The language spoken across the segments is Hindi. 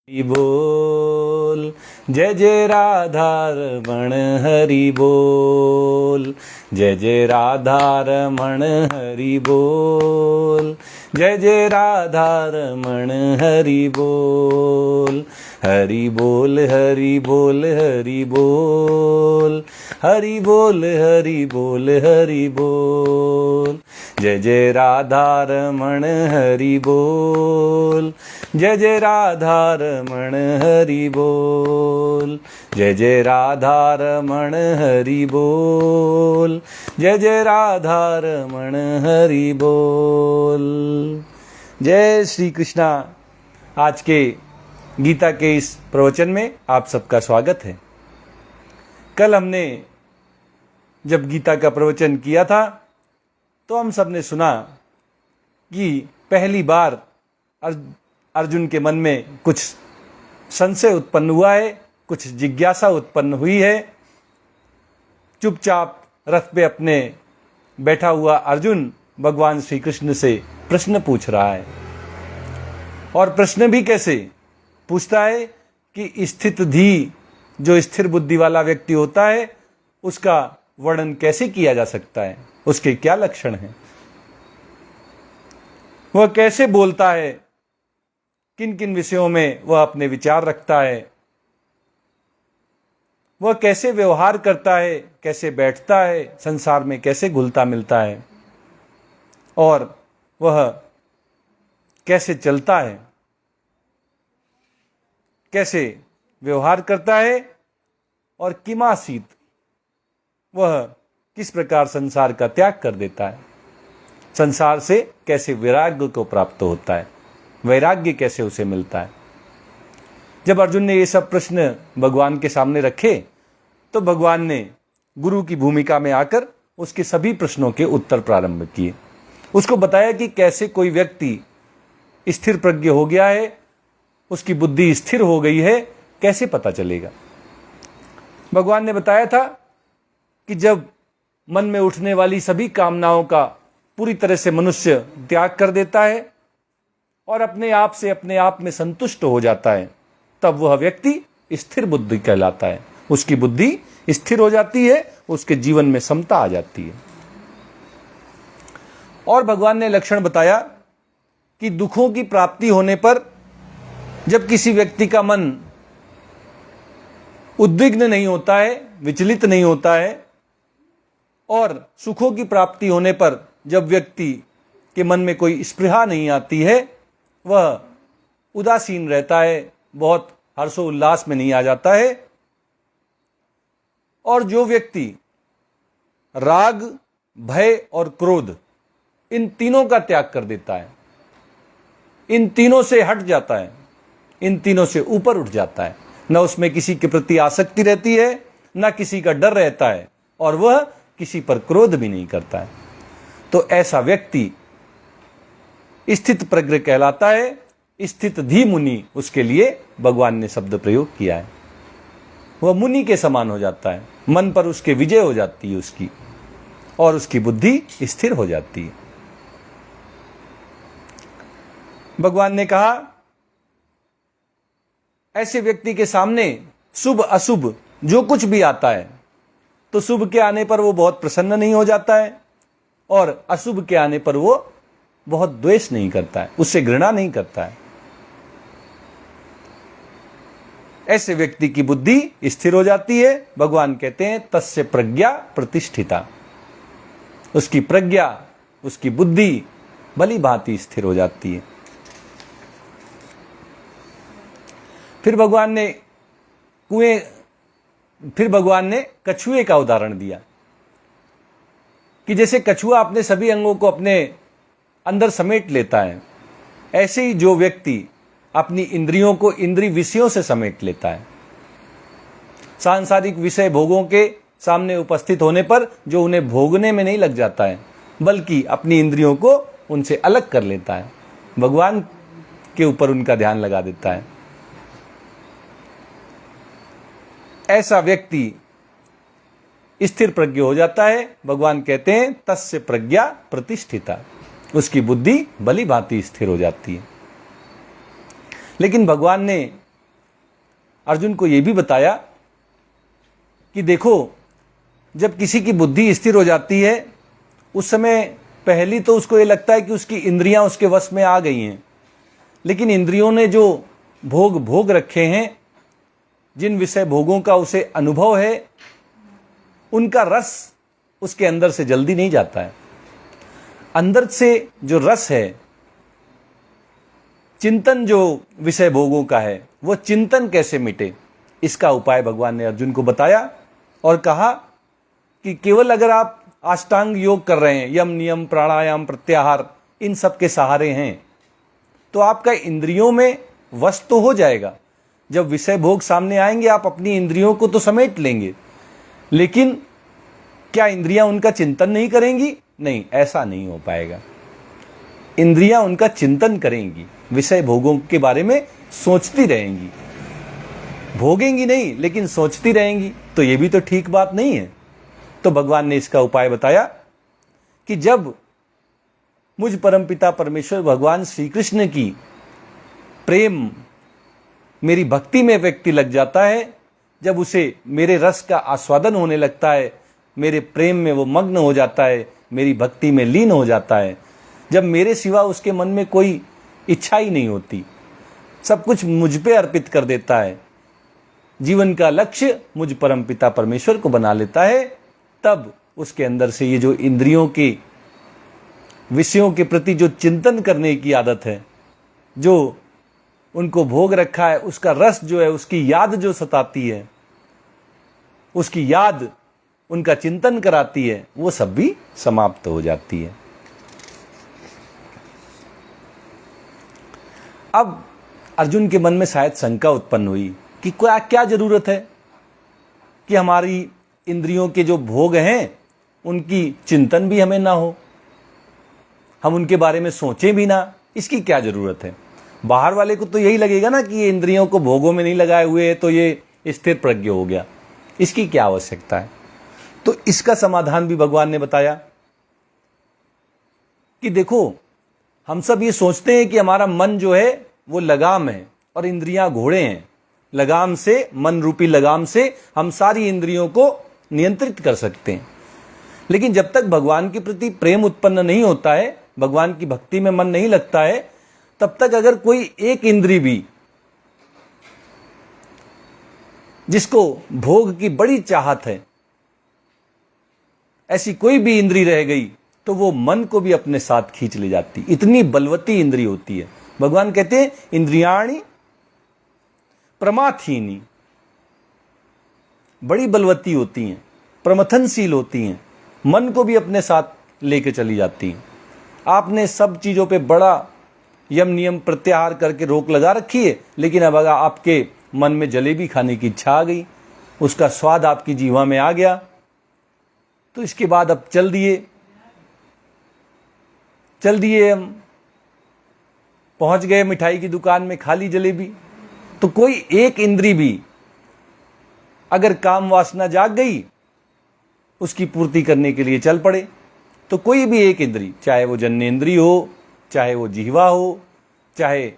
हरि बोल। जय जय राधा रमण हरि बोल। जय जय राधा रमण हरि बोल। जय जय राधा रमण हरि बोल। हरि बोल हरि बोल हरि बोल। हरि बोल हरि बोल हरि बोल। जय जय राधा रमण हरि बोल। जय जय राधा रमण हरि बोल। जय जय राधा रमण हरि बोल। जय जय राधा रमण हरि बोल। जय श्री कृष्णा। आज के गीता के इस प्रवचन में आप सबका स्वागत है। कल हमने जब गीता का प्रवचन किया था तो हम सब ने सुना कि पहली बार अर्जुन के मन में कुछ संशय उत्पन्न हुआ है, कुछ जिज्ञासा उत्पन्न हुई है। चुपचाप रथ पे अपने बैठा हुआ अर्जुन भगवान श्री कृष्ण से प्रश्न पूछ रहा है। और प्रश्न भी कैसे पूछता है कि स्थितधि, जो स्थिर बुद्धि वाला व्यक्ति होता है, उसका वर्णन कैसे किया जा सकता है, उसके क्या लक्षण हैं, वह कैसे बोलता है, किन किन विषयों में वह अपने विचार रखता है, वह कैसे व्यवहार करता है, कैसे बैठता है, संसार में कैसे घुलता मिलता है, और वह कैसे चलता है, कैसे व्यवहार करता है, और किमासीत, वह किस प्रकार संसार का त्याग कर देता है, संसार से कैसे वैराग्य को प्राप्त होता है, वैराग्य कैसे उसे मिलता है। जब अर्जुन ने ये सब प्रश्न भगवान के सामने रखे तो भगवान ने गुरु की भूमिका में आकर उसके सभी प्रश्नों के उत्तर प्रारंभ किए। उसको बताया कि कैसे कोई व्यक्ति स्थिर प्रज्ञ हो गया है, उसकी बुद्धि स्थिर हो गई है, कैसे पता चलेगा। भगवान ने बताया था कि जब मन में उठने वाली सभी कामनाओं का पूरी तरह से मनुष्य त्याग कर देता है और अपने आप से अपने आप में संतुष्ट हो जाता है, तब वह व्यक्ति स्थिर बुद्धि कहलाता है। उसकी बुद्धि स्थिर हो जाती है, उसके जीवन में समता आ जाती है। और भगवान ने लक्षण बताया कि दुखों की प्राप्ति होने पर जब किसी व्यक्ति का मन उद्विग्न नहीं होता है, विचलित नहीं होता है, और सुखों की प्राप्ति होने पर जब व्यक्ति के मन में कोई स्पृहा नहीं आती है, वह उदासीन रहता है, बहुत हर्षोल्लास में नहीं आ जाता है। और जो व्यक्ति राग, भय और क्रोध, इन तीनों का त्याग कर देता है, इन तीनों से हट जाता है, इन तीनों से ऊपर उठ जाता है, न उसमें किसी के प्रति आसक्ति रहती है, न किसी का डर रहता है, और वह किसी पर क्रोध भी नहीं करता है, तो ऐसा व्यक्ति स्थित प्रज्ञ कहलाता है। स्थित धी मुनि, उसके लिए भगवान ने शब्द प्रयोग किया है। वह मुनि के समान हो जाता है, मन पर उसके विजय हो जाती है उसकी, और उसकी बुद्धि स्थिर हो जाती है। भगवान ने कहा ऐसे व्यक्ति के सामने शुभ अशुभ जो कुछ भी आता है, तो शुभ के आने पर वो बहुत प्रसन्न नहीं हो जाता है, और अशुभ के आने पर वो बहुत द्वेष नहीं करता है, उससे घृणा नहीं करता है। ऐसे व्यक्ति की बुद्धि स्थिर हो जाती है। भगवान कहते हैं तस्य प्रज्ञा प्रतिष्ठिता, उसकी प्रज्ञा, उसकी बुद्धि भली भांति स्थिर हो जाती है। फिर भगवान ने कछुए का उदाहरण दिया कि जैसे कछुआ अपने सभी अंगों को अपने अंदर समेट लेता है, ऐसे ही जो व्यक्ति अपनी इंद्रियों को इंद्रिय विषयों से समेट लेता है, सांसारिक विषय भोगों के सामने उपस्थित होने पर जो उन्हें भोगने में नहीं लग जाता है, बल्कि अपनी इंद्रियों को उनसे अलग कर लेता है, भगवान के ऊपर उनका ध्यान लगा देता है, ऐसा व्यक्ति स्थिर प्रज्ञ हो जाता है। भगवान कहते हैं तस्य प्रज्ञा प्रतिष्ठिता, उसकी बुद्धि भली भांति स्थिर हो जाती है। लेकिन भगवान ने अर्जुन को यह भी बताया कि देखो, जब किसी की बुद्धि स्थिर हो जाती है उस समय पहली तो उसको ये लगता है कि उसकी इंद्रियां उसके वश में आ गई हैं, लेकिन इंद्रियों ने जो भोग रखे हैं, जिन विषय भोगों का उसे अनुभव है, उनका रस उसके अंदर से जल्दी नहीं जाता है। अंदर से जो रस है, चिंतन जो विषय भोगों का है, वो चिंतन कैसे मिटे, इसका उपाय भगवान ने अर्जुन को बताया और कहा कि केवल अगर आप अष्टांग योग कर रहे हैं, यम नियम प्राणायाम प्रत्याहार, इन सब के सहारे हैं, तो आपका इंद्रियों में वश तो हो जाएगा। जब विषय भोग सामने आएंगे आप अपनी इंद्रियों को तो समेट लेंगे, लेकिन क्या इंद्रियां उनका चिंतन नहीं करेंगी? नहीं, ऐसा नहीं हो पाएगा। इंद्रियां उनका चिंतन करेंगी, विषय भोगों के बारे में सोचती रहेंगी, भोगेंगी नहीं लेकिन सोचती रहेंगी। तो ये भी तो ठीक बात नहीं है। तो भगवान ने इसका उपाय बताया कि जब मुझ परमपिता परमेश्वर भगवान श्री कृष्ण की प्रेम, मेरी भक्ति में व्यक्ति लग जाता है, जब उसे मेरे रस का आस्वादन होने लगता है, मेरे प्रेम में वो मग्न हो जाता है, मेरी भक्ति में लीन हो जाता है, जब मेरे सिवा उसके मन में कोई इच्छा ही नहीं होती, सब कुछ मुझ पे अर्पित कर देता है, जीवन का लक्ष्य मुझ परमपिता परमेश्वर को बना लेता है, तब उसके अंदर से ये जो इंद्रियों के विषयों के प्रति जो चिंतन करने की आदत है, जो उनको भोग रखा है, उसका रस जो है, उसकी याद जो सताती है, उसकी याद उनका चिंतन कराती है, वो सब भी समाप्त हो जाती है। अब अर्जुन के मन में शायद शंका उत्पन्न हुई कि क्या जरूरत है कि हमारी इंद्रियों के जो भोग हैं उनकी चिंतन भी हमें ना हो, हम उनके बारे में सोचें भी ना, इसकी क्या जरूरत है? बाहर वाले को तो यही लगेगा ना कि ये इंद्रियों को भोगों में नहीं लगाए हुए है तो ये स्थिर प्रज्ञ हो गया, इसकी क्या आवश्यकता है? तो इसका समाधान भी भगवान ने बताया कि देखो, हम सब ये सोचते हैं कि हमारा मन जो है वो लगाम है और इंद्रियां घोड़े हैं। लगाम से, मन रूपी लगाम से हम सारी इंद्रियों को नियंत्रित कर सकते हैं, लेकिन जब तक भगवान के प्रति प्रेम उत्पन्न नहीं होता है, भगवान की भक्ति में मन नहीं लगता है, तब तक अगर कोई एक इंद्री भी, जिसको भोग की बड़ी चाहत है, ऐसी कोई भी इंद्री रह गई तो वो मन को भी अपने साथ खींच ले जाती, इतनी बलवती इंद्री होती है। भगवान कहते हैं इंद्रियाणि प्रमाथीनी, बड़ी बलवती होती हैं, प्रमथनशील होती हैं, मन को भी अपने साथ लेके चली जाती हैं। आपने सब चीजों पे बड़ा यम नियम प्रत्याहार करके रोक लगा रखी है, लेकिन अब अगर आपके मन में जलेबी खाने की इच्छा आ गई, उसका स्वाद आपकी जीवा में आ गया, तो इसके बाद अब चल दिए हम पहुंच गए मिठाई की दुकान में, खा ली जलेबी। तो कोई एक इंद्री भी अगर काम वासना जाग गई, उसकी पूर्ति करने के लिए चल पड़े, तो कोई भी एक इंद्री, चाहे वो जन्नेंद्री हो, चाहे वो जिह्वा हो, चाहे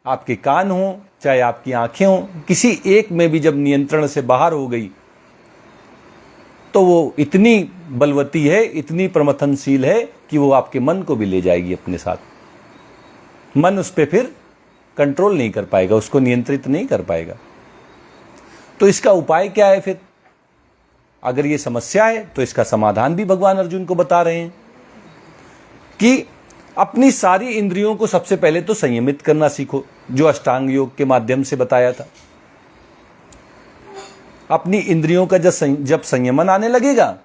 आपके कान हो, चाहे आपकी आंखें हो, किसी एक में भी जब नियंत्रण से बाहर हो गई तो वो इतनी बलवती है, इतनी प्रमथनशील है कि वो आपके मन को भी ले जाएगी अपने साथ। मन उस पर फिर कंट्रोल नहीं कर पाएगा, उसको नियंत्रित नहीं कर पाएगा। तो इसका उपाय क्या है फिर? अगर ये समस्या है तो इसका समाधान भी भगवान अर्जुन को बता रहे हैं कि अपनी सारी इंद्रियों को सबसे पहले तो संयमित करना सीखो, जो अष्टांग योग के माध्यम से बताया था। अपनी इंद्रियों का जब संयमन आने लगेगा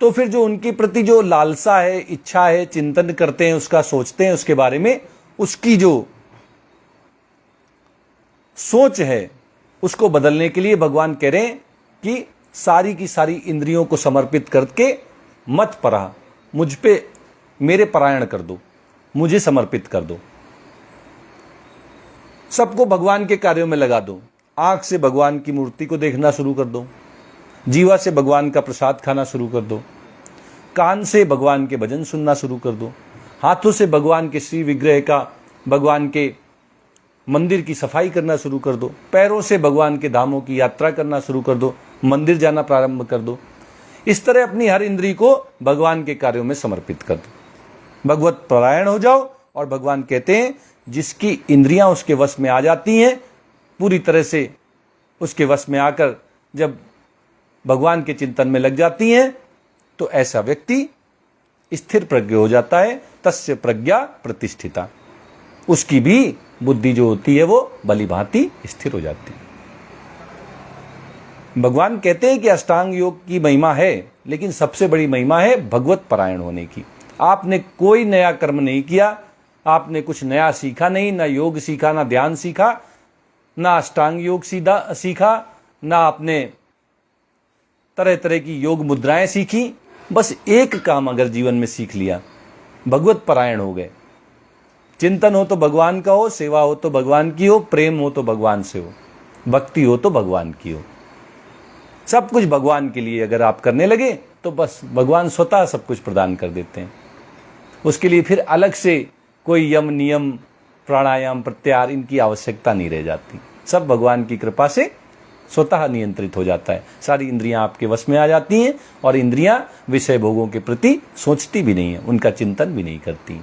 तो फिर जो उनके प्रति जो लालसा है, इच्छा है, चिंतन करते हैं, उसका सोचते हैं उसके बारे में, उसकी जो सोच है उसको बदलने के लिए भगवान कह रहे हैं कि सारी की सारी इंद्रियों को समर्पित करके मत परा, मुझ पे मेरे परायण कर दो, मुझे समर्पित कर दो, सबको भगवान के कार्यों में लगा दो। आंख से भगवान की मूर्ति को देखना शुरू कर दो, जीवा से भगवान का प्रसाद खाना शुरू कर दो, कान से भगवान के भजन सुनना शुरू कर दो, हाथों से भगवान के श्री विग्रह का, भगवान के मंदिर की सफाई करना शुरू कर दो, पैरों से भगवान के धामों की यात्रा करना शुरू कर दो, मंदिर जाना प्रारंभ कर दो। इस तरह अपनी हर इंद्री को भगवान के कार्यों में समर्पित कर दो, भगवत परायण हो जाओ। और भगवान कहते हैं जिसकी इंद्रियां उसके वश में आ जाती हैं, पूरी तरह से उसके वश में आकर जब भगवान के चिंतन में लग जाती हैं, तो ऐसा व्यक्ति स्थिर प्रज्ञ हो जाता है। तस्य प्रज्ञा प्रतिष्ठिता, उसकी भी बुद्धि जो होती है वो भली भांति स्थिर हो जाती है। भगवान कहते हैं कि अष्टांग योग की महिमा है, लेकिन सबसे बड़ी महिमा है भगवत परायण होने की। आपने कोई नया कर्म नहीं किया, आपने कुछ नया सीखा नहीं, ना योग सीखा, ना ध्यान सीखा, ना अष्टांग योग सीखा, ना आपने तरह तरह की योग मुद्राएं सीखी। बस एक काम अगर जीवन में सीख लिया, भगवत परायण हो गए। चिंतन हो तो भगवान का हो, सेवा हो तो भगवान की हो, प्रेम हो तो भगवान से हो, भक्ति हो तो भगवान की हो, सब कुछ भगवान के लिए अगर आप करने लगे तो बस भगवान स्वतः सब कुछ प्रदान कर देते हैं। उसके लिए फिर अलग से कोई यम नियम प्राणायाम प्रत्याहार इनकी आवश्यकता नहीं रह जाती। सब भगवान की कृपा से स्वतः नियंत्रित हो जाता है। सारी इंद्रियां आपके वश में आ जाती हैं और इंद्रियां विषय भोगों के प्रति सोचती भी नहीं है, उनका चिंतन भी नहीं करती।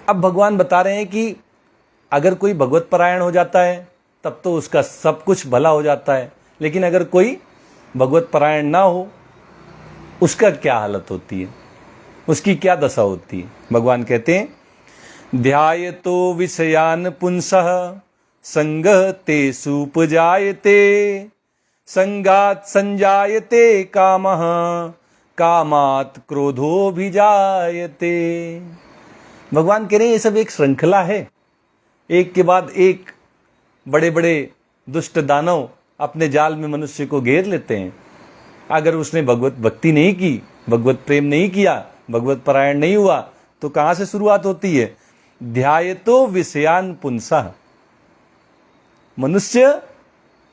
अब भगवान बता रहे हैं कि अगर कोई भगवत परायण हो जाता है तब तो उसका सब कुछ भला हो जाता है, लेकिन अगर कोई भगवत परायण ना हो उसका क्या हालत होती है, उसकी क्या दशा होती है। भगवान कहते हैं ध्यायतो विषयान पुंसः संगः तेषु उपजायते संगात् संजायते कामः कामात् क्रोधो भी जायते। भगवान कह रहे हैं ये सब एक श्रृंखला है, एक के बाद एक बड़े बड़े दुष्ट दानव अपने जाल में मनुष्य को घेर लेते हैं। अगर उसने भगवत भक्ति नहीं की, भगवत प्रेम नहीं किया, भगवत परायण नहीं हुआ, तो कहां से शुरुआत होती है। ध्यायतो विषयान पुंसः, मनुष्य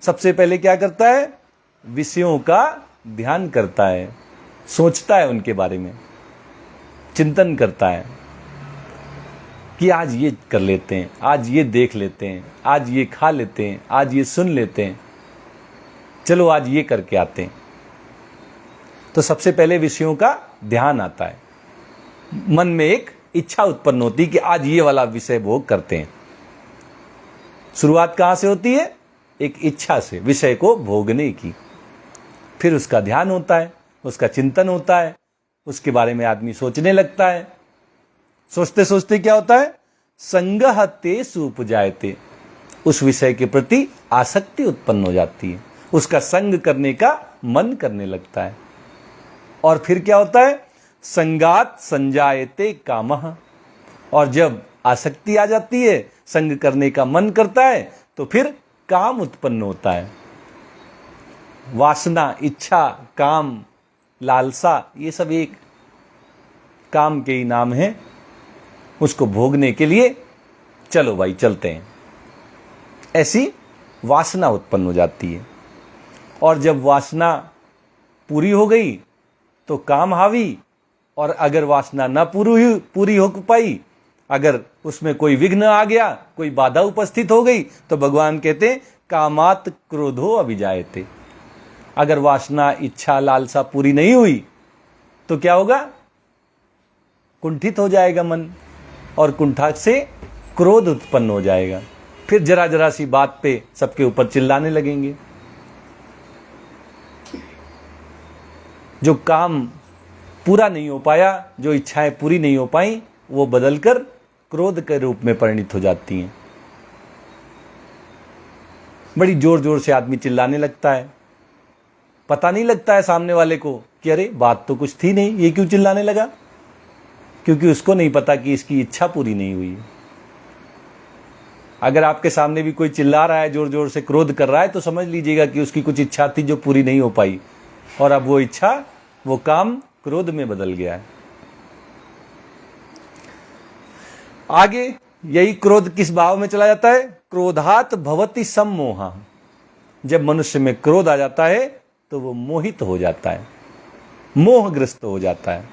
सबसे पहले क्या करता है, विषयों का ध्यान करता है, सोचता है उनके बारे में, चिंतन करता है कि आज ये कर लेते हैं, आज ये देख लेते हैं, आज ये खा लेते हैं, आज ये सुन लेते हैं, चलो आज ये करके आते हैं। तो सबसे पहले विषयों का ध्यान आता है, मन में एक इच्छा उत्पन्न होती है कि आज ये वाला विषय भोग करते हैं। शुरुआत कहां से होती है, एक इच्छा से, विषय को भोगने की। फिर उसका ध्यान होता है, उसका चिंतन होता है, उसके बारे में आदमी सोचने लगता है। सोचते सोचते क्या होता है, संगः तेषु उपजायते, उस विषय के प्रति आसक्ति उत्पन्न हो जाती है, उसका संग करने का मन करने लगता है। और फिर क्या होता है, संगात संजायते कामः, और जब आसक्ति आ जाती है, संग करने का मन करता है, तो फिर काम उत्पन्न होता है। वासना, इच्छा, काम, लालसा, ये सब एक काम के ही नाम है। उसको भोगने के लिए चलो भाई चलते हैं, ऐसी वासना उत्पन्न हो जाती है। और जब वासना पूरी हो गई तो काम हावी, और अगर वासना ना पूरी हो पाई, अगर उसमें कोई विघ्न आ गया, कोई बाधा उपस्थित हो गई, तो भगवान कहते हैं कामात् क्रोधो अभिजायते। अगर वासना, इच्छा, लालसा पूरी नहीं हुई तो क्या होगा, कुंठित हो जाएगा मन, और कुंठा से क्रोध उत्पन्न हो जाएगा। फिर जरा जरा सी बात पे सबके ऊपर चिल्लाने लगेंगे। जो काम पूरा नहीं हो पाया, जो इच्छाएं पूरी नहीं हो पाई, वो बदलकर क्रोध के रूप में परिणित हो जाती हैं। बड़ी जोर जोर से आदमी चिल्लाने लगता है, पता नहीं लगता है सामने वाले को कि अरे बात तो कुछ थी नहीं, ये क्यों चिल्लाने लगा, क्योंकि उसको नहीं पता कि इसकी इच्छा पूरी नहीं हुई। अगर आपके सामने भी कोई चिल्ला रहा है, जोर जोर से क्रोध कर रहा है, तो समझ लीजिएगा कि उसकी कुछ इच्छा थी जो पूरी नहीं हो पाई, और अब वो इच्छा, वो काम क्रोध में बदल गया है। आगे यही क्रोध किस भाव में चला जाता है, क्रोधात भवति सम्मोहा। जब मनुष्य में क्रोध आ जाता है तो वो मोहित हो जाता है। मोहग्रस्त हो जाता है,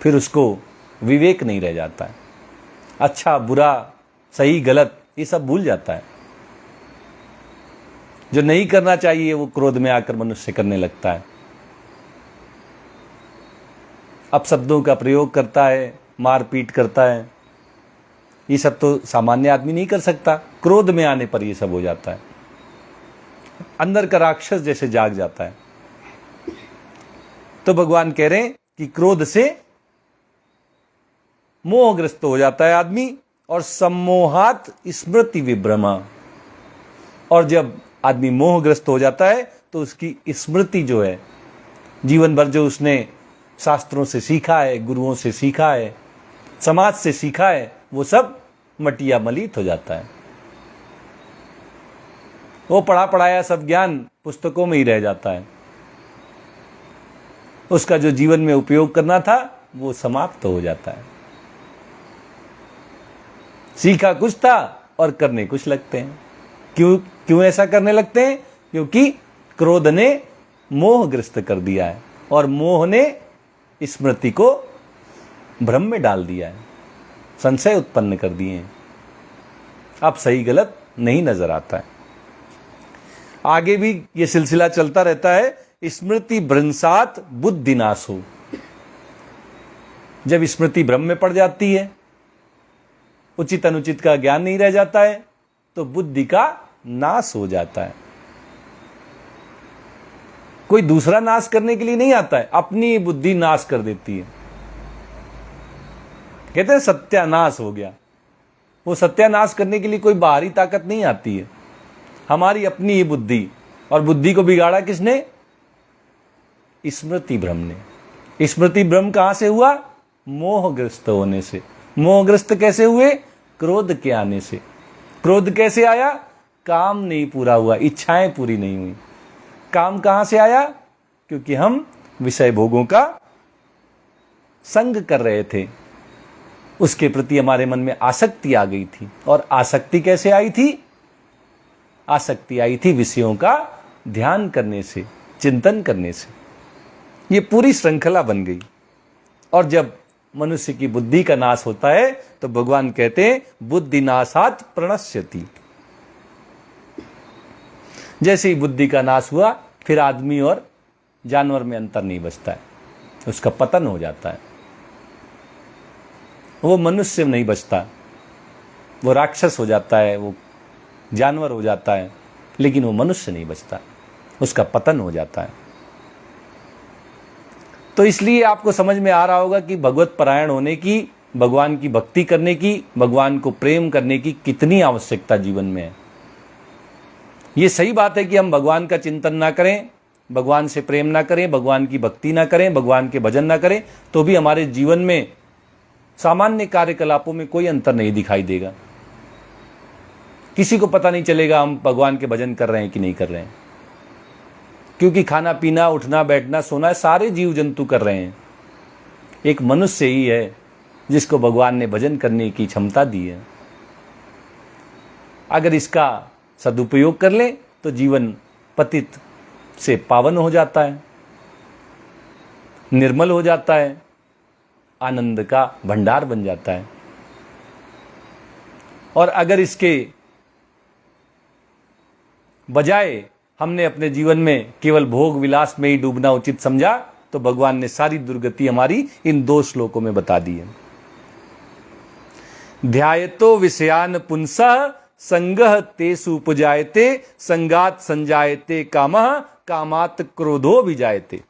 फिर उसको विवेक नहीं रह जाता है, अच्छा बुरा सही गलत ये सब भूल जाता है। जो नहीं करना चाहिए वो क्रोध में आकर मनुष्य करने लगता है, अपशब्दों का प्रयोग करता है, मारपीट करता है। ये सब तो सामान्य आदमी नहीं कर सकता, क्रोध में आने पर ये सब हो जाता है, अंदर का राक्षस जैसे जाग जाता है। तो भगवान कह रहे हैं कि क्रोध से मोहग्रस्त हो जाता है आदमी, और सम्मोहात स्मृति विभ्रमा, और जब आदमी मोहग्रस्त हो जाता है तो उसकी स्मृति जो है, जीवन भर जो उसने शास्त्रों से सीखा है, गुरुओं से सीखा है, समाज से सीखा है, वो सब मटिया मलित हो जाता है। वो पढ़ा पढ़ाया सब ज्ञान पुस्तकों में ही रह जाता है, उसका जो जीवन में उपयोग करना था वो समाप्त हो जाता है। सीखा कुछ था और करने कुछ लगते हैं। क्यों ऐसा करने लगते हैं? क्योंकि क्रोध ने मोहग्रस्त कर दिया है, और मोह ने स्मृति को भ्रम में डाल दिया है, संशय उत्पन्न कर दिए हैं। अब सही गलत नहीं नजर आता है। आगे भी ये सिलसिला चलता रहता है। स्मृति भ्रंशात बुद्धि नाशो, जब स्मृति भ्रम में पड़ जाती है, उचित अनुचित का ज्ञान नहीं रह जाता है, तो बुद्धि का नाश हो जाता है। कोई दूसरा नाश करने के लिए नहीं आता है, अपनी बुद्धि नाश कर देती है। कहते हैं सत्यानाश हो गया। वो सत्यानाश करने के लिए कोई बाहरी ताकत नहीं आती है, हमारी अपनी ही बुद्धि। और बुद्धि को बिगाड़ा किसने? स्मृति भ्रम ने। स्मृति भ्रम कहां से हुआ? मोहग्रस्त होने से। मोहग्रस्त कैसे हुए? क्रोध के आने से। क्रोध कैसे आया? काम नहीं पूरा हुआ, इच्छाएं पूरी नहीं हुई। काम कहां से आया? क्योंकि हम विषय भोगों का संग कर रहे थे, उसके प्रति हमारे मन में आसक्ति आ गई थी। और आसक्ति कैसे आई थी? आसक्ति आई थी विषयों का ध्यान करने से, चिंतन करने से। ये पूरी श्रृंखला बन गई। और जब मनुष्य की बुद्धि का नाश होता है तो भगवान कहते हैं बुद्धि नाशात प्रणश्यति। जैसे ही बुद्धि का नाश हुआ, फिर आदमी और जानवर में अंतर नहीं बचता है, उसका पतन हो जाता है। वो मनुष्य नहीं बचता, वो राक्षस हो जाता है, वो जानवर हो जाता है, लेकिन वो मनुष्य नहीं बचता, उसका पतन हो जाता है। तो इसलिए आपको समझ में आ रहा होगा कि भगवत परायण होने की, भगवान की भक्ति करने की, भगवान को प्रेम करने की कितनी आवश्यकता जीवन में है। ये सही बात है कि हम भगवान का चिंतन ना करें, भगवान से प्रेम ना करें, भगवान की भक्ति ना करें, भगवान के भजन ना करें, तो भी हमारे जीवन में सामान्य कार्यकलापों में कोई अंतर नहीं दिखाई देगा। किसी को पता नहीं चलेगा हम भगवान के भजन कर रहे हैं कि नहीं कर रहे हैं, क्योंकि खाना पीना, उठना बैठना, सोना सारे जीव जंतु कर रहे हैं। एक मनुष्य ही है जिसको भगवान ने भजन करने की क्षमता दी है। अगर इसका सदुपयोग कर ले तो जीवन पतित से पावन हो जाता है, निर्मल हो जाता है, आनंद का भंडार बन जाता है। और अगर इसके बजाय हमने अपने जीवन में केवल भोग विलास में ही डूबना उचित समझा, तो भगवान ने सारी दुर्गति हमारी इन 2 श्लोकों में बता दी है। ध्यायतो विषयान पुंसः संगः तेषु उपजायते, संगात संजायते कामः, कामात् क्रोधो विजायते।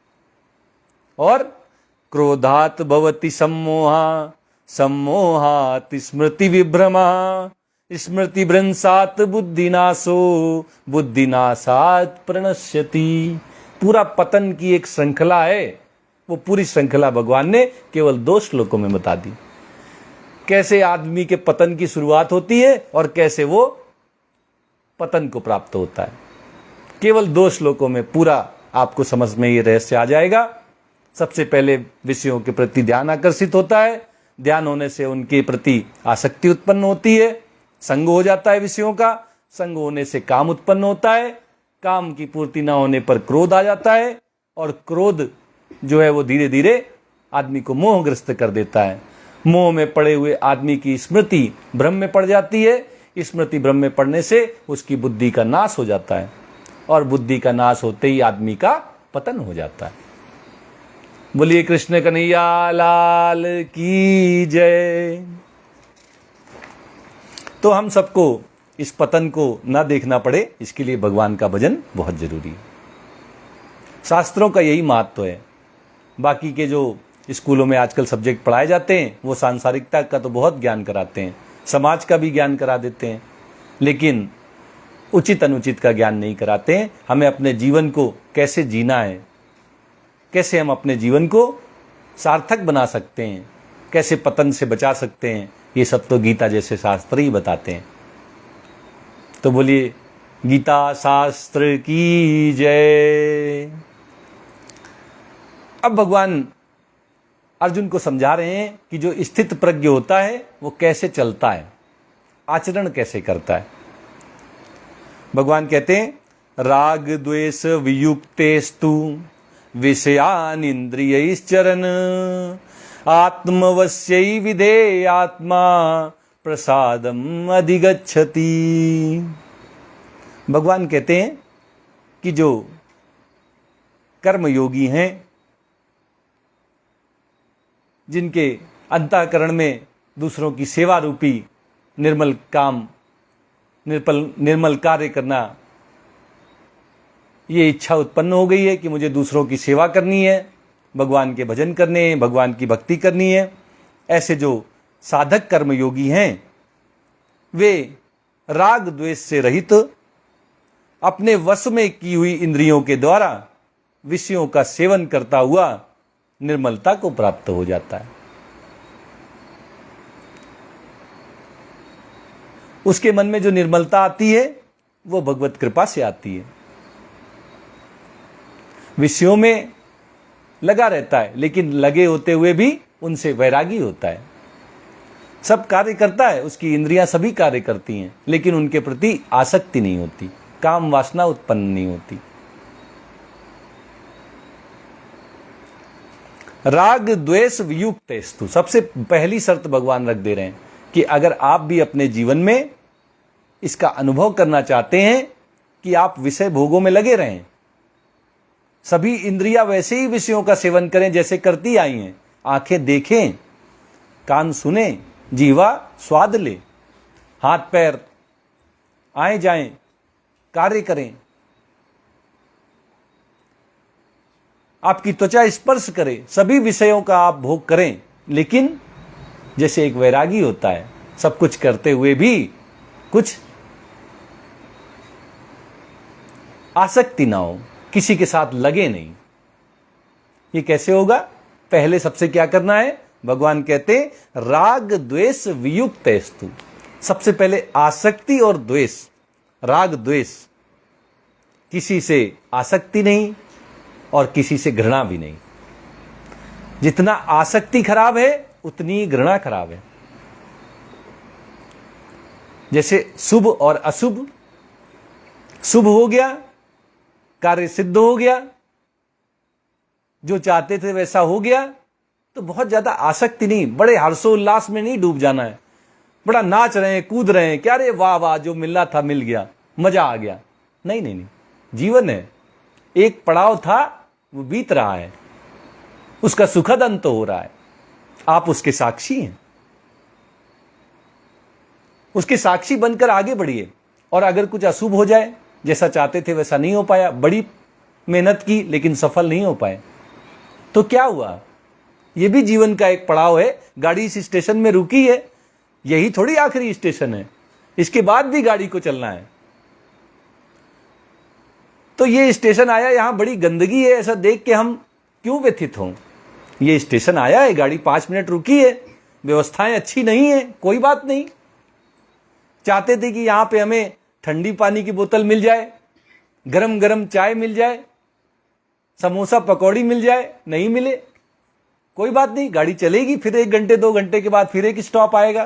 और क्रोधात् भवति सम्मोहा, सम्मोहात् स्मृति विभ्रमा, स्मृति भ्रंशात बुद्धिनाशो, बुद्धिनाशात प्रणश्यति। पूरा पतन की एक श्रृंखला है, वो पूरी श्रृंखला भगवान ने केवल 2 श्लोकों में बता दी। कैसे आदमी के पतन की शुरुआत होती है और कैसे वो पतन को प्राप्त होता है, केवल 2 श्लोकों में पूरा आपको समझ में ये रहस्य आ जाएगा। सबसे पहले विषयों के प्रति ध्यान आकर्षित होता है, ध्यान होने से उनके प्रति आसक्ति उत्पन्न होती है, संग हो जाता है विषयों का, संग होने से काम उत्पन्न होता है, काम की पूर्ति न होने पर क्रोध आ जाता है, और क्रोध जो है वो धीरे धीरे आदमी को मोहग्रस्त कर देता है। मोह में पड़े हुए आदमी की स्मृति भ्रम में पड़ जाती है। स्मृति भ्रम में पड़ने से उसकी बुद्धि का नाश हो जाता है, और बुद्धि का नाश होते ही आदमी का पतन हो जाता है। बोलिए कृष्ण कन्हैया लाल की जय। तो हम सबको इस पतन को ना देखना पड़े, इसके लिए भगवान का भजन बहुत जरूरी है। शास्त्रों का यही महत्व है। बाकी के जो स्कूलों में आजकल सब्जेक्ट पढ़ाए जाते हैं वो सांसारिकता का तो बहुत ज्ञान कराते हैं, समाज का भी ज्ञान करा देते हैं, लेकिन उचित अनुचित का ज्ञान नहीं कराते हैं। हमें अपने जीवन को कैसे जीना है, कैसे हम अपने जीवन को सार्थक बना सकते हैं, कैसे पतन से बचा सकते हैं, ये सब तो गीता जैसे शास्त्र ही बताते हैं। तो बोलिए गीता शास्त्र की जय। अब भगवान अर्जुन को समझा रहे हैं कि जो स्थित प्रज्ञ होता है वो कैसे चलता है, आचरण कैसे करता है। भगवान कहते हैं राग द्वेष वियुक्तेस्तु विषयान इंद्रियैश्चरन् आत्मवश्यै विधेय आत्मा प्रसादम अधिगच्छति। भगवान कहते हैं कि जो कर्मयोगी हैं, जिनके अंतःकरण में दूसरों की सेवा रूपी निर्मल काम, निर्मल कार्य करना, ये इच्छा उत्पन्न हो गई है कि मुझे दूसरों की सेवा करनी है, भगवान के भजन करने हैं, भगवान की भक्ति करनी है, ऐसे जो साधक कर्मयोगी हैं वे राग द्वेष से रहित अपने वश में की हुई इंद्रियों के द्वारा विषयों का सेवन करता हुआ निर्मलता को प्राप्त हो जाता है। उसके मन में जो निर्मलता आती है वो भगवत कृपा से आती है। विषयों में लगा रहता है, लेकिन लगे होते हुए भी उनसे वैरागी होता है। सब कार्य करता है, उसकी इंद्रियां सभी कार्य करती हैं, लेकिन उनके प्रति आसक्ति नहीं होती, काम वासना उत्पन्न नहीं होती। राग द्वेष वियुक्तेस्तु, सबसे पहली शर्त भगवान रख दे रहे हैं कि अगर आप भी अपने जीवन में इसका अनुभव करना चाहते हैं कि आप विषय भोगों में लगे रहें, सभी इंद्रियां वैसे ही विषयों का सेवन करें जैसे करती आई हैं, आंखें देखें, कान सुने, जीवा स्वाद ले, हाथ पैर आए जाएं, कार्य करें, आपकी त्वचा स्पर्श करे, सभी विषयों का आप भोग करें, लेकिन जैसे एक वैरागी होता है, सब कुछ करते हुए भी कुछ आसक्ति ना हो, किसी के साथ लगे नहीं। ये कैसे होगा? पहले सबसे क्या करना है? भगवान कहते राग द्वेष वियुक्तेस्तु, सबसे पहले आसक्ति और द्वेष, राग द्वेष, किसी से आसक्ति नहीं और किसी से घृणा भी नहीं। जितना आसक्ति खराब है उतनी घृणा खराब है। जैसे शुभ और अशुभ, शुभ हो गया, कार्य सिद्ध हो गया, जो चाहते थे वैसा हो गया, तो बहुत ज्यादा आसक्ति नहीं, बड़े हर्षोल्लास में नहीं डूब जाना है, बड़ा नाच रहे हैं, कूद रहे हैं, क्या रे वाह वाह, जो मिलना था मिल गया, मजा आ गया। नहीं नहीं नहीं, जीवन है, एक पड़ाव था वो बीत रहा है, उसका सुखद अंत हो रहा है, आप उसके साक्षी हैं। उसके साक्षी बनकर आगे बढ़िए। और अगर कुछ अशुभ हो जाए, जैसा चाहते थे वैसा नहीं हो पाया, बड़ी मेहनत की लेकिन सफल नहीं हो पाए, तो क्या हुआ? यह भी जीवन का एक पड़ाव है। गाड़ी इस स्टेशन में रुकी है, यही थोड़ी आखिरी स्टेशन है, इसके बाद भी गाड़ी को चलना है। तो ये स्टेशन आया, यहां बड़ी गंदगी है, ऐसा देख के हम क्यों व्यथित हों? ये स्टेशन आया है, गाड़ी 5 मिनट रुकी है, व्यवस्थाएं अच्छी नहीं है, कोई बात नहीं। चाहते थे कि यहां पे हमें ठंडी पानी की बोतल मिल जाए, गरम गरम चाय मिल जाए, समोसा पकौड़ी मिल जाए, नहीं मिले, कोई बात नहीं, गाड़ी चलेगी, फिर 1 घंटे 2 घंटे के बाद फिर एक स्टॉप आएगा।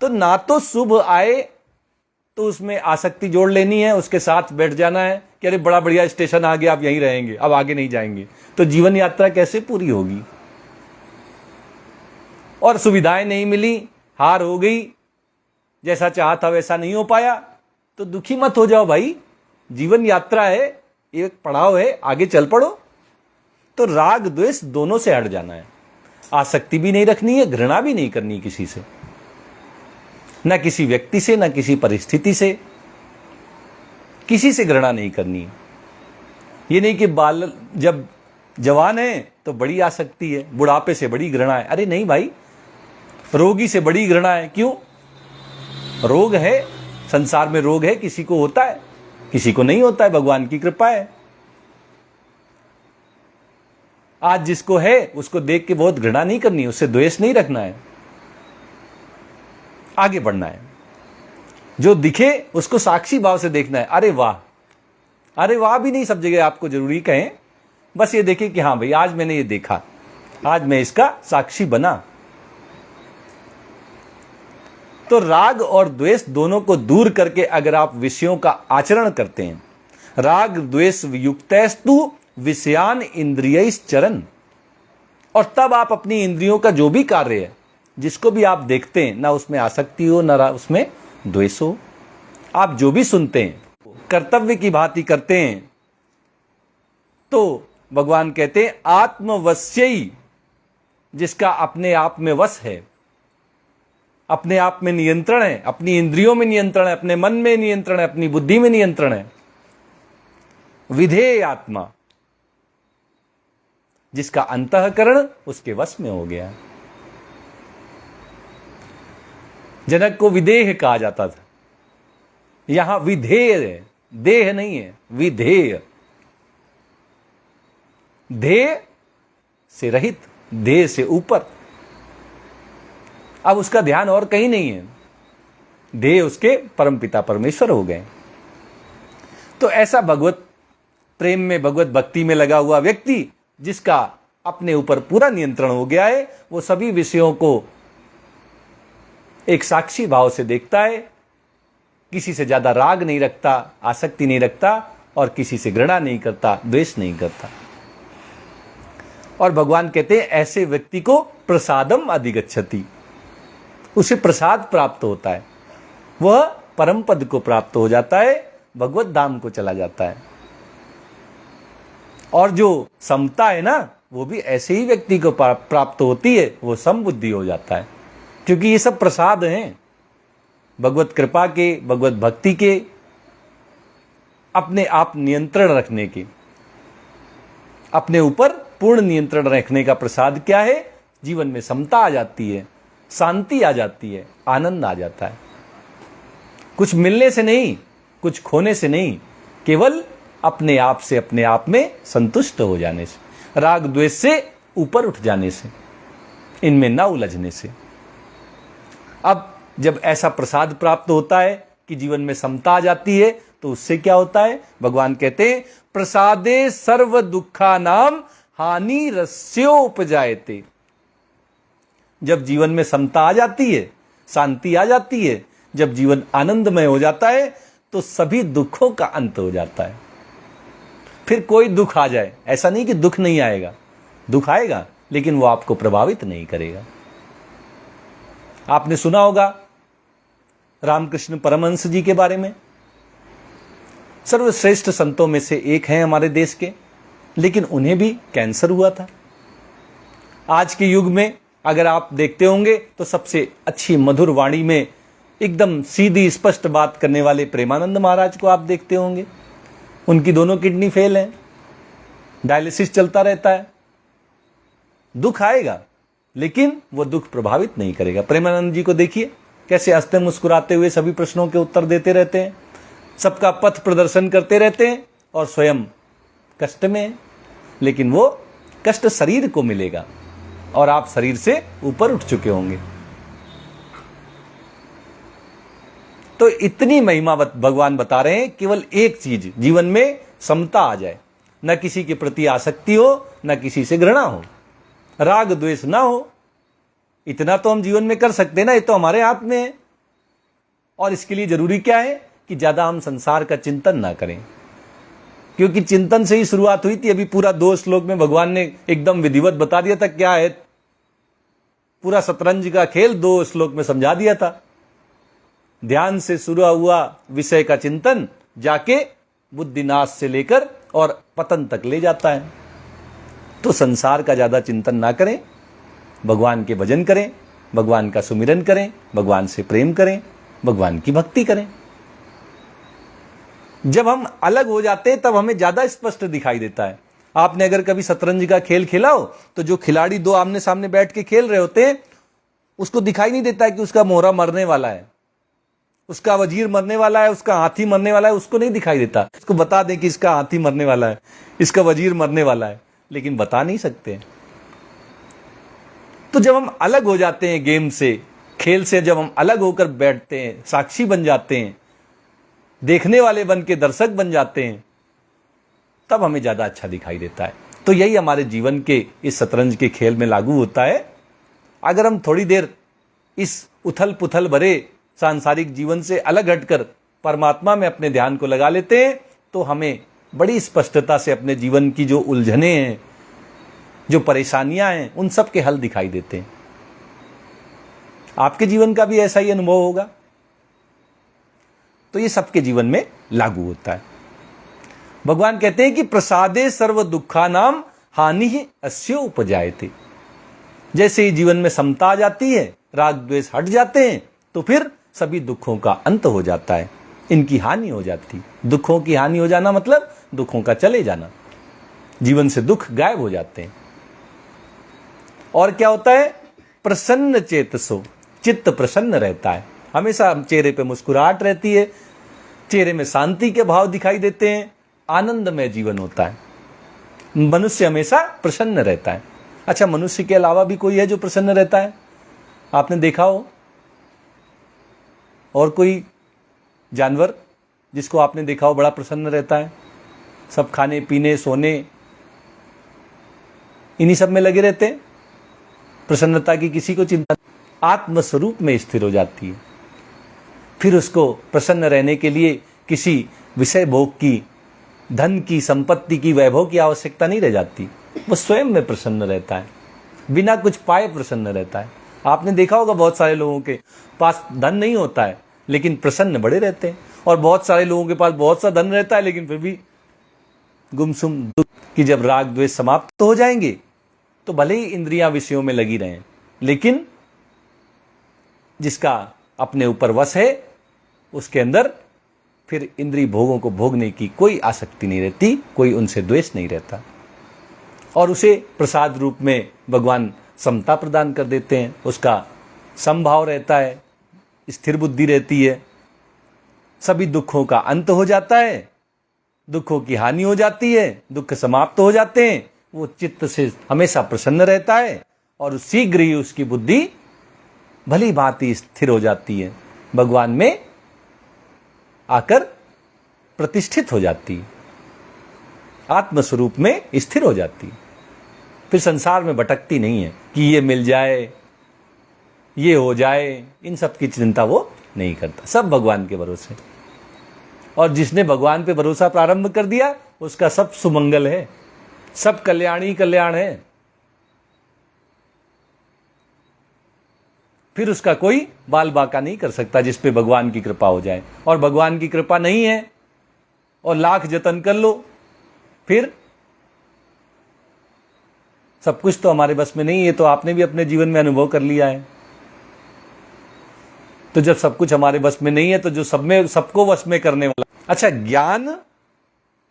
तो ना तो शुभ आए तो उसमें आसक्ति जोड़ लेनी है, उसके साथ बैठ जाना है कि अरे बड़ा बढ़िया स्टेशन आ गया, आप यहीं रहेंगे, अब आगे नहीं जाएंगे, तो जीवन यात्रा कैसे पूरी होगी? और सुविधाएं नहीं मिली, हार हो गई, जैसा चाहा था वैसा नहीं हो पाया, तो दुखी मत हो जाओ भाई, जीवन यात्रा है, एक पड़ाव है, आगे चल पड़ो। तो राग द्वेष दोनों से हट जाना है, आसक्ति भी नहीं रखनी है, घृणा भी नहीं करनी किसी से, ना किसी व्यक्ति से, ना किसी परिस्थिति से, किसी से घृणा नहीं करनी है। ये नहीं कि बाल जब जवान है तो बड़ी आसक्ति है, बुढ़ापे से बड़ी घृणा है। अरे नहीं भाई, रोगी से बड़ी घृणा है। क्यों? रोग है, संसार में रोग है, किसी को होता है, किसी को नहीं होता है, भगवान की कृपा है। आज जिसको है उसको देख के बहुत घृणा नहीं करनी, उससे द्वेष नहीं रखना है, आगे बढ़ना है। जो दिखे उसको साक्षी भाव से देखना है। अरे वाह, अरे वाह भी नहीं सब जगह आपको जरूरी कहें, बस ये देखें कि हाँ भाई आज मैंने ये देखा, आज मैं इसका साक्षी बना। तो राग और द्वेष दोनों को दूर करके अगर आप विषयों का आचरण करते हैं, राग द्वेष युक्तस्तु विषयान इंद्रियश्चरन्, और तब आप अपनी इंद्रियों का जो भी कार्य है, जिसको भी आप देखते हैं, ना उसमें आसक्ति हो ना उसमें द्वेष हो, आप जो भी सुनते हैं कर्तव्य की भांति करते हैं, तो भगवान कहते हैं आत्मवश्यई, जिसका अपने आप में वश है, अपने आप में नियंत्रण है, अपनी इंद्रियों में नियंत्रण है, अपने मन में नियंत्रण है, अपनी बुद्धि में नियंत्रण है, विधेय आत्मा, जिसका अंतःकरण उसके वश में हो गया। जनक को विदेह कहा जाता था, यहां विधेय है, देह नहीं है, विधेय, ध्येय से रहित, देह से ऊपर। अब उसका ध्यान और कहीं नहीं है, ध्येय उसके परमपिता परमेश्वर हो गए। तो ऐसा भगवत प्रेम में, भगवत भक्ति में लगा हुआ व्यक्ति, जिसका अपने ऊपर पूरा नियंत्रण हो गया है, वो सभी विषयों को एक साक्षी भाव से देखता है, किसी से ज्यादा राग नहीं रखता, आसक्ति नहीं रखता, और किसी से घृणा नहीं करता, द्वेष नहीं करता। और भगवान कहते हैं ऐसे व्यक्ति को प्रसादम अधिगच्छति, उसे प्रसाद प्राप्त होता है, वह परम पद को प्राप्त हो जाता है, भगवत धाम को चला जाता है। और जो समता है ना, वो भी ऐसे ही व्यक्ति को प्राप्त होती है, वो समबुद्धि हो जाता है, क्योंकि ये सब प्रसाद हैं भगवत कृपा के, भगवत भक्ति के, अपने आप नियंत्रण रखने के, अपने ऊपर पूर्ण नियंत्रण रखने का प्रसाद क्या है? जीवन में समता आ जाती है, शांति आ जाती है, आनंद आ जाता है। कुछ मिलने से नहीं, कुछ खोने से नहीं, केवल अपने आप से, अपने आप में संतुष्ट हो जाने से, राग द्वेष से ऊपर उठ जाने से, इनमें ना उलझने से। अब जब ऐसा प्रसाद प्राप्त होता है कि जीवन में समता आ जाती है, तो उससे क्या होता है? भगवान कहते हैं प्रसादे सर्व दुखा नाम हानि रस्योपजायते। जब जीवन में समता आ जाती है, शांति आ जाती है, जब जीवन आनंदमय हो जाता है, तो सभी दुखों का अंत हो जाता है। फिर कोई दुख आ जाए, ऐसा नहीं कि दुख नहीं आएगा, दुख आएगा, लेकिन वो आपको प्रभावित नहीं करेगा। आपने सुना होगा रामकृष्ण परमहंस जी के बारे में, सर्वश्रेष्ठ संतों में से एक हैं हमारे देश के, लेकिन उन्हें भी कैंसर हुआ था। आज के युग में अगर आप देखते होंगे तो सबसे अच्छी मधुर वाणी में एकदम सीधी स्पष्ट बात करने वाले प्रेमानंद महाराज को आप देखते होंगे। उनकी दोनों किडनी फेल हैं, डायलिसिस चलता रहता है। दुख आएगा, लेकिन वो दुख प्रभावित नहीं करेगा। प्रेमानंद जी को देखिए कैसे हंसते मुस्कुराते हुए सभी प्रश्नों के उत्तर देते रहते हैं, सबका पथ प्रदर्शन करते रहते हैं, और स्वयं कष्ट में, लेकिन वो कष्ट शरीर को मिलेगा और आप शरीर से ऊपर उठ चुके होंगे। तो इतनी महिमा भगवान बता रहे हैं, केवल एक चीज जीवन में समता आ जाए, न किसी के प्रति आसक्ति हो, न किसी से घृणा हो, राग द्वेष ना हो। इतना तो हम जीवन में कर सकते हैं ना, ये तो हमारे हाथ में है। और इसके लिए जरूरी क्या है कि ज्यादा हम संसार का चिंतन ना करें, क्योंकि चिंतन से ही शुरुआत हुई थी। अभी पूरा 2 श्लोक में भगवान ने एकदम विधिवत बता दिया था क्या है, पूरा शतरंज का खेल 2 श्लोक में समझा दिया था। ध्यान से शुरू हुआ विषय का चिंतन जाके बुद्धिनाश से लेकर और पतन तक ले जाता है। तो संसार का ज्यादा चिंतन ना करें, भगवान के भजन करें, भगवान का सुमिरन करें, भगवान से प्रेम करें, भगवान की भक्ति करें। जब हम अलग हो जाते हैं तब हमें ज्यादा स्पष्ट दिखाई देता है। आपने अगर कभी शतरंज का खेल खेला हो तो जो खिलाड़ी 2 आमने सामने बैठ के खेल रहे होते हैं उसको दिखाई नहीं देता है कि उसका मोहरा मरने वाला है, उसका वजीर मरने वाला है, उसका हाथी मरने वाला है, उसको नहीं दिखाई देता। उसको बता दें कि इसका हाथी मरने वाला है, इसका वजीर मरने वाला है, लेकिन बता नहीं सकते। तो जब हम अलग हो जाते हैं गेम से, खेल से, जब हम अलग होकर बैठते हैं, साक्षी बन जाते हैं, देखने वाले बन के दर्शक बन जाते हैं, तब हमें ज्यादा अच्छा दिखाई देता है। तो यही हमारे जीवन के इस शतरंज के खेल में लागू होता है। अगर हम थोड़ी देर इस उथल पुथल भरे सांसारिक जीवन से अलग हटकर परमात्मा में अपने ध्यान को लगा लेते हैं तो हमें बड़ी स्पष्टता से अपने जीवन की जो उलझने हैं, जो परेशानियां हैं, उन सब के हल दिखाई देते हैं। आपके जीवन का भी ऐसा ही अनुभव होगा। तो ये सबके जीवन में लागू होता है। भगवान कहते हैं कि प्रसादे सर्व दुखा नाम हानि ही अस्यो उपजायते। जैसे ही जीवन में समता आ जाती है, राग द्वेष हट जाते हैं, तो फिर सभी दुखों का अंत हो जाता है, इनकी हानि हो जाती। दुखों की हानि हो जाना मतलब दुखों का चले जाना, जीवन से दुख गायब हो जाते हैं। और क्या होता है? प्रसन्न चेतसो, चित्त प्रसन्न रहता है, हमेशा चेहरे पे मुस्कुराहट रहती है, चेहरे में शांति के भाव दिखाई देते हैं, आनंदमय जीवन होता है, मनुष्य हमेशा प्रसन्न रहता है। अच्छा, मनुष्य के अलावा भी कोई है जो प्रसन्न रहता है? आपने देखा हो और कोई जानवर जिसको आपने देखा हो बड़ा प्रसन्न रहता है? सब खाने पीने सोने इन्हीं सब में लगे रहते हैं, प्रसन्नता की किसी को चिंता। आत्मस्वरूप में स्थिर हो जाती है, फिर उसको प्रसन्न रहने के लिए किसी विषय भोग की, धन की, संपत्ति की, वैभव की आवश्यकता नहीं रह जाती। वो स्वयं में प्रसन्न रहता है, बिना कुछ पाए प्रसन्न रहता है। आपने देखा होगा बहुत सारे लोगों के पास धन नहीं होता है लेकिन प्रसन्न बड़े रहते हैं, और बहुत सारे लोगों के पास बहुत सा धन रहता है लेकिन फिर भी गुमसुम दुख की। जब राग द्वेष समाप्त हो जाएंगे तो भले ही इंद्रियां विषयों में लगी रहें, लेकिन जिसका अपने ऊपर वश है उसके अंदर फिर इंद्रिय भोगों को भोगने की कोई आसक्ति नहीं रहती, कोई उनसे द्वेष नहीं रहता, और उसे प्रसाद रूप में भगवान समता प्रदान कर देते हैं। उसका समभाव रहता है, स्थिर बुद्धि रहती है, सभी दुखों का अंत हो जाता है, दुखों की हानि हो जाती है, दुख समाप्त हो जाते हैं, वो चित्त से हमेशा प्रसन्न रहता है और शीघ्र ही उसकी बुद्धि भली भांति स्थिर हो जाती है, भगवान में आकर प्रतिष्ठित हो जाती है, आत्मस्वरूप में स्थिर हो जाती है। फिर संसार में भटकती नहीं है कि ये मिल जाए, ये हो जाए, इन सब की चिंता वो नहीं करता, सब भगवान के भरोसे। और जिसने भगवान पे भरोसा प्रारंभ कर दिया उसका सब सुमंगल है, सब कल्याण ही कल्याण है। फिर उसका कोई बाल बाका नहीं कर सकता जिस पे भगवान की कृपा हो जाए। और भगवान की कृपा नहीं है और लाख जतन कर लो, फिर सब कुछ तो हमारे बस में नहीं है। तो आपने भी अपने जीवन में अनुभव कर लिया है। तो जब सब कुछ हमारे बस में नहीं है तो जो सब में सबको वश में करने वाला। अच्छा, ज्ञान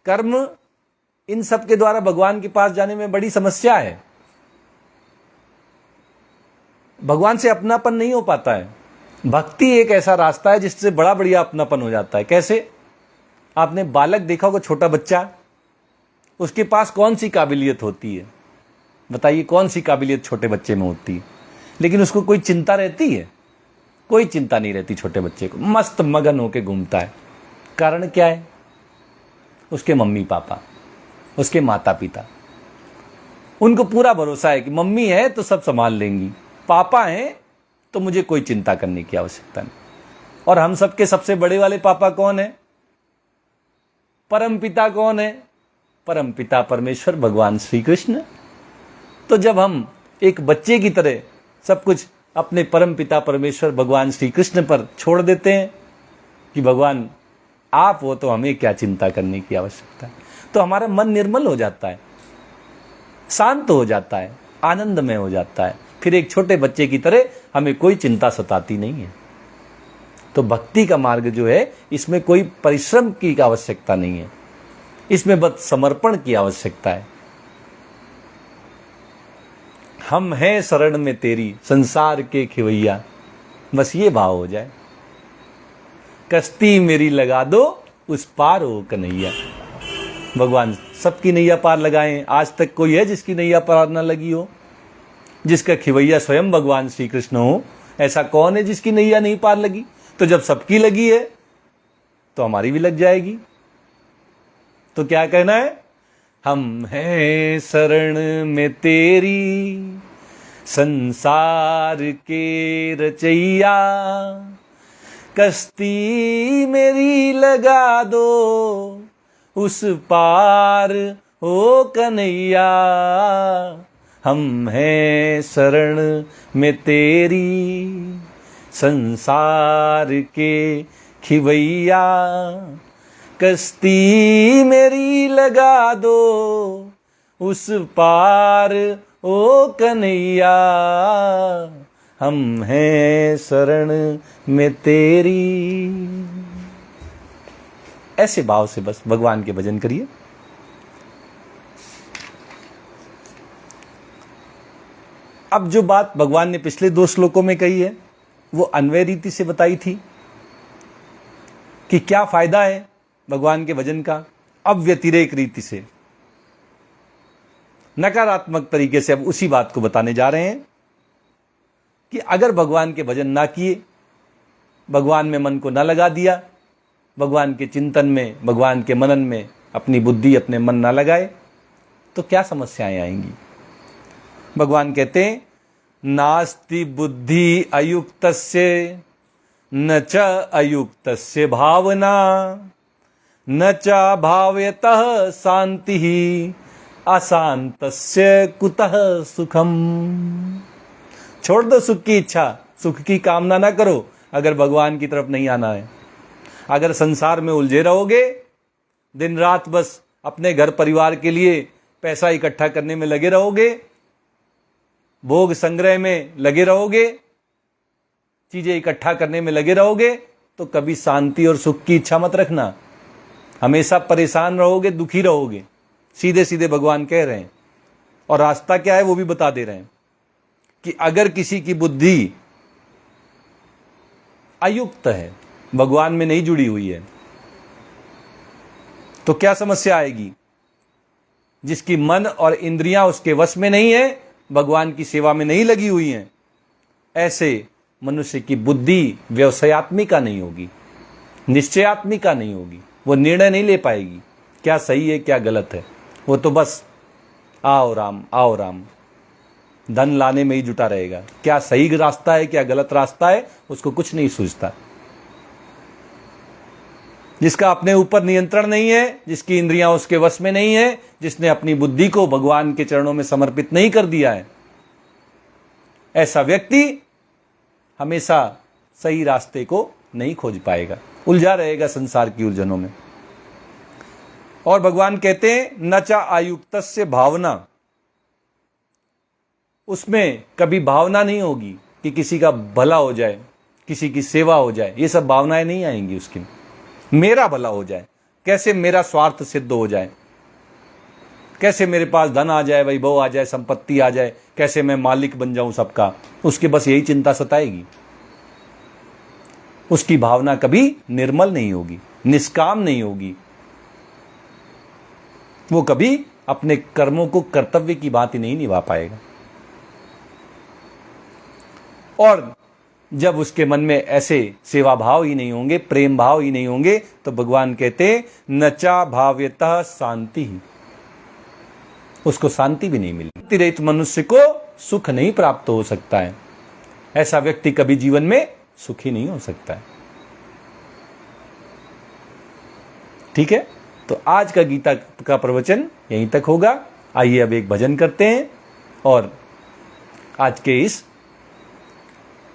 कर्म इन सब के द्वारा भगवान के पास जाने में बड़ी समस्या है। भगवान से अपनापन नहीं हो पाता है। भक्ति एक ऐसा रास्ता है जिससे बड़ा बढ़िया अपनापन हो जाता है। कैसे? आपने बालक देखा होगा, छोटा बच्चा, उसके पास कौन सी काबिलियत होती है? बताइए, कौन सी काबिलियत छोटे बच्चे में होती है? लेकिन उसको कोई चिंता रहती है? कोई चिंता नहीं रहती छोटे बच्चे को, मस्त मगन होके घूमता है। कारण क्या है? उसके मम्मी पापा, उसके माता पिता, उनको पूरा भरोसा है कि मम्मी है तो सब संभाल लेंगी, पापा हैं तो मुझे कोई चिंता करने की आवश्यकता नहीं। और हम सबके सबसे बड़े वाले पापा कौन है? परम पिता कौन है? परम पिता परमेश्वर भगवान श्री कृष्ण। तो जब हम एक बच्चे की तरह सब कुछ अपने परम पिता परमेश्वर भगवान श्री कृष्ण पर छोड़ देते हैं कि भगवान आप हो तो हमें क्या चिंता करने की आवश्यकता है, तो हमारा मन निर्मल हो जाता है, शांत हो जाता है, आनंदमय हो जाता है। फिर एक छोटे बच्चे की तरह हमें कोई चिंता सताती नहीं है। तो भक्ति का मार्ग जो है, इसमें कोई परिश्रम की आवश्यकता नहीं है, इसमें बस समर्पण की आवश्यकता है। हम हैं शरण में तेरी संसार के खिवैया, बस ये भाव हो जाए। कश्ती मेरी लगा दो उस पार हो कन्हैया। भगवान सबकी नैया पार लगाएं। आज तक कोई है जिसकी नैया पार न लगी हो, जिसका खिवैया स्वयं भगवान श्री कृष्ण हो? ऐसा कौन है जिसकी नैया नहीं पार लगी? तो जब सबकी लगी है तो हमारी भी लग जाएगी। तो क्या कहना है? हम हैं शरण में तेरी संसार के रचैया, कश्ती मेरी लगा दो उस पार हो कन्हैया। हम हैं शरण में तेरी संसार के खिवैया, कश्ती मेरी लगा दो उस पार ओ कन्हैया। हम हैं शरण में तेरी। ऐसे भाव से बस भगवान के भजन करिए। अब जो बात भगवान ने पिछले 2 श्लोकों में कही है, वो अन्वय रीति से बताई थी कि क्या फायदा है भगवान के भजन का। अब व्यतिरेक रीति से, नकारात्मक तरीके से अब उसी बात को बताने जा रहे हैं कि अगर भगवान के भजन ना किए, भगवान में मन को ना लगा दिया, भगवान के चिंतन में, भगवान के मनन में अपनी बुद्धि, अपने मन ना लगाए, तो क्या समस्याएं आएंगी। भगवान कहते हैं, नास्ति बुद्धि अयुक्तस्य न च अयुक्तस्य भावना, न च भावयतः शांति, अशांतस्य कुतः सुखम। छोड़ दो सुख की इच्छा, सुख की कामना ना करो अगर भगवान की तरफ नहीं आना है। अगर संसार में उलझे रहोगे, दिन रात बस अपने घर परिवार के लिए पैसा इकट्ठा करने में लगे रहोगे, भोग संग्रह में लगे रहोगे, चीजें इकट्ठा करने में लगे रहोगे, तो कभी शांति और सुख की इच्छा मत रखना। हमेशा परेशान रहोगे, दुखी रहोगे। सीधे सीधे भगवान कह रहे हैं। और रास्ता क्या है वो भी बता दे रहे हैं कि अगर किसी की बुद्धि अयुक्त है, भगवान में नहीं जुड़ी हुई है, तो क्या समस्या आएगी। जिसकी मन और इंद्रियां उसके वश में नहीं है, भगवान की सेवा में नहीं लगी हुई हैं, ऐसे मनुष्य की बुद्धि व्यवसायत्मिका नहीं होगी, निश्चयात्मिका नहीं होगी। वो निर्णय नहीं ले पाएगी क्या सही है क्या गलत है। वो तो बस आओ राम आओ राम, धन लाने में ही जुटा रहेगा। क्या सही रास्ता है क्या गलत रास्ता है, उसको कुछ नहीं सूझता। जिसका अपने ऊपर नियंत्रण नहीं है, जिसकी इंद्रियां उसके वश में नहीं है, जिसने अपनी बुद्धि को भगवान के चरणों में समर्पित नहीं कर दिया है, ऐसा व्यक्ति हमेशा सही रास्ते को नहीं खोज पाएगा, उलझा रहेगा संसार की उलझनों में। और भगवान कहते हैं, न चा आयुक्तस्य भावना, उसमें कभी भावना नहीं होगी कि किसी का भला हो जाए, किसी की सेवा हो जाए। ये सब भावनाएं नहीं आएंगी उसकी। मेरा भला हो जाए, कैसे मेरा स्वार्थ सिद्ध हो जाए, कैसे मेरे पास धन आ जाए, वैभव आ जाए, संपत्ति आ जाए, कैसे मैं मालिक बन जाऊं सबका, उसके बस यही चिंता सताएगी। उसकी भावना कभी निर्मल नहीं होगी, निष्काम नहीं होगी। वो कभी अपने कर्मों को कर्तव्य की भांति नहीं निभा पाएगा। और जब उसके मन में ऐसे सेवा भाव ही नहीं होंगे, प्रेम भाव ही नहीं होंगे, तो भगवान कहते नचा भाव्यतः शांति, उसको शांति भी नहीं मिलेगी। शांति रहित मनुष्य को सुख नहीं प्राप्त हो सकता है। ऐसा व्यक्ति कभी जीवन में सुखी नहीं हो सकता है। ठीक है, तो आज का गीता का प्रवचन यहीं तक होगा। आइए अब एक भजन करते हैं और आज के इस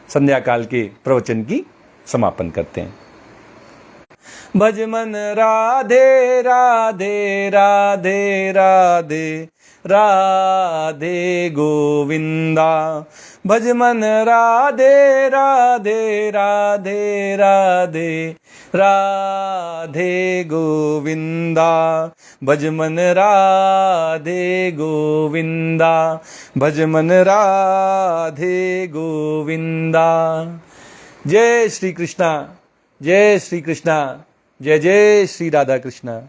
संध्या काल के प्रवचन की समापन करते हैं। भज मन राधे राधे राधे राधे राधे गोविंदा। भज मन राधे राधे राधे राधे राधे गोविंदा। भज मन राधे गोविंदा। भज मन राधे गोविंदा। जय श्री कृष्णा, जय श्री कृष्णा, जय जय श्री राधा कृष्णा।